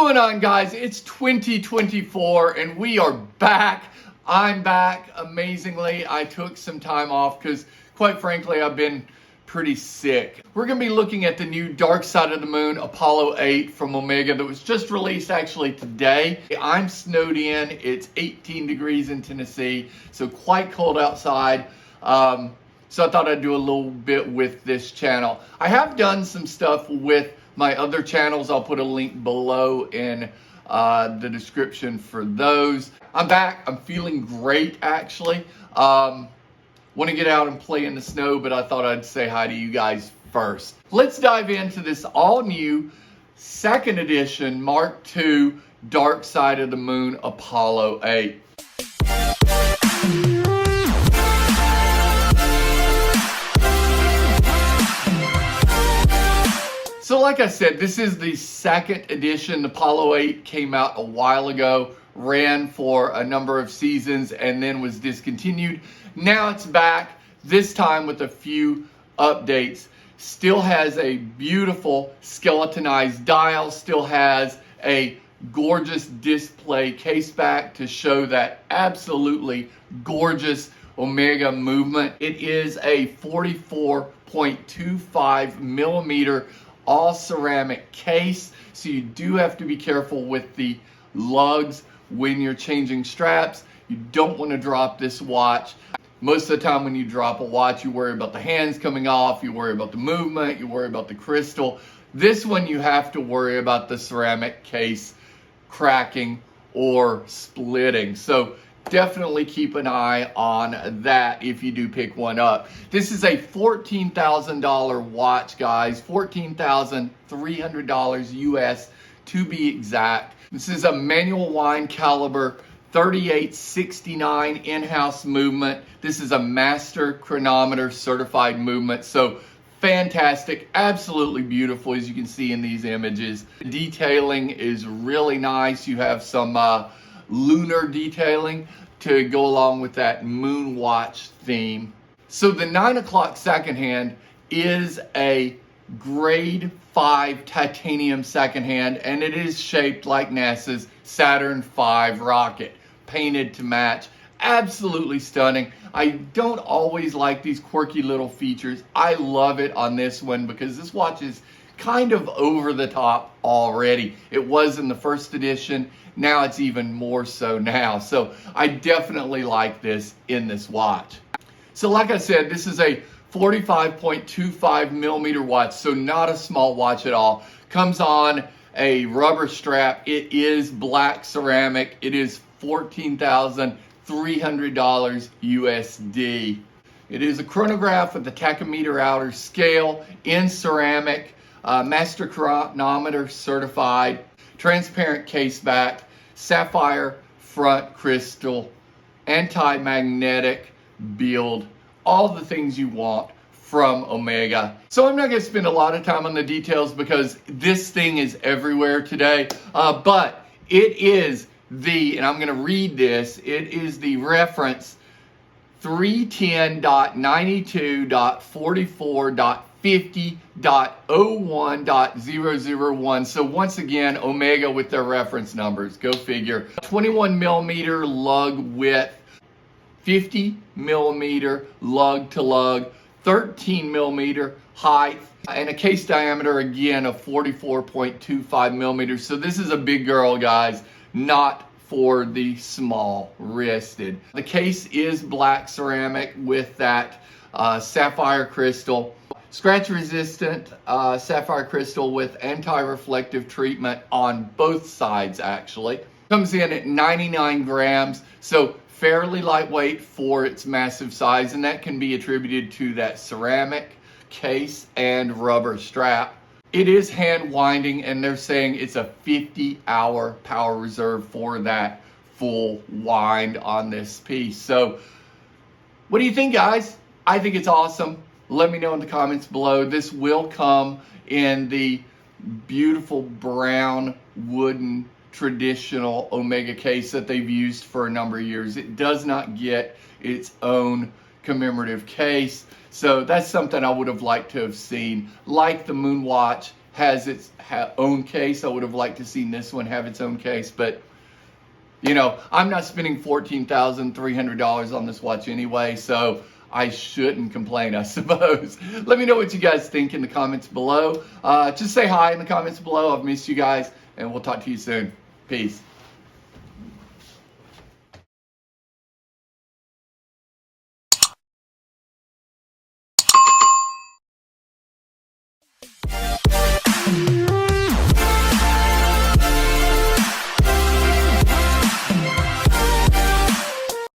going on, guys? It's 2024 and we are back. I'm back amazingly. I took some time off because quite frankly I've been pretty sick. We're going to be looking at the new Dark Side of the Moon Apollo 8 from Omega that was just released actually today. I'm snowed in. It's 18 degrees in Tennessee, so quite cold outside. So I thought I'd do a little bit with this channel. I have done some stuff with my other channels. I'll put a link below in the description for those. I'm back. I'm feeling great, actually. Want to get out and play in the snow, but I thought I'd say hi to you guys first. Let's dive into this all-new second edition Mark II Dark Side of the Moon Apollo 8. So like I said, this is the second edition. Apollo 8 came out a while ago, ran for a number of seasons, and then was discontinued. Now it's back, this time with a few updates. Still has a beautiful skeletonized dial, still has a gorgeous display case back to show that absolutely gorgeous Omega movement. It is a 44.25 millimeter all ceramic case, so you do have to be careful with the lugs when you're changing straps. You don't want to drop this watch. Most of the time when you drop a watch, you worry about the hands coming off, you worry about the movement, you worry about the crystal. This one you have to worry about the ceramic case cracking or splitting. So definitely keep an eye on that if you do pick one up. This is a $14,000 watch, guys. $14,300 US to be exact. This is a manual wind caliber 3869 in-house movement. This is a master chronometer certified movement. So fantastic, absolutely beautiful, as you can see in these images. The detailing is really nice. You have some lunar detailing to go along with that moon watch theme. So the 9 o'clock second hand is a grade 5 titanium second hand, and it is shaped like NASA's Saturn V rocket, painted to match. Absolutely stunning. I don't always like these quirky little features. I love it on this one because this watch is kind of over the top already. It was in the first edition. Now it's even more so now. So I definitely like this in this watch. So like I said, this is a 45.25 millimeter watch, so not a small watch at all. Comes on a rubber strap. It is black ceramic. It is $14,300 USD. It is a chronograph with a tachometer outer scale in ceramic, master chronometer certified, transparent case back, sapphire front crystal, anti-magnetic build, all the things you want from Omega. So I'm not going to spend a lot of time on the details because this thing is everywhere today, but it is the, and I'm going to read this, it is the reference 310.92.44.50.01.001. So once again, Omega with their reference numbers. Go figure. 21 millimeter lug width, 50 millimeter lug to lug, 13 millimeter height, and a case diameter again of 44.25 millimeters. So this is a big girl, guys, not for the small wristed. The case is black ceramic with that sapphire crystal, scratch resistant sapphire crystal with anti-reflective treatment on both sides actually. Comes in at 99 grams, so fairly lightweight for its massive size, and that can be attributed to that ceramic case and rubber strap. It is hand winding, and they're saying it's a 50-hour power reserve for that full wind on this piece. So what do you think, guys? I think it's awesome. Let me know in the comments below. This will come in the beautiful brown wooden traditional Omega case that they've used for a number of years. It does not get its own commemorative case. So that's something I would have liked to have seen, like the Moon Watch has its own case. I would have liked to seen this one have its own case, but you know, I'm not spending $14,300 on this watch anyway, so I shouldn't complain, I suppose. Let me know what you guys think in the comments below. Just say hi in the comments below. I've missed you guys, and we'll talk to you soon. Peace.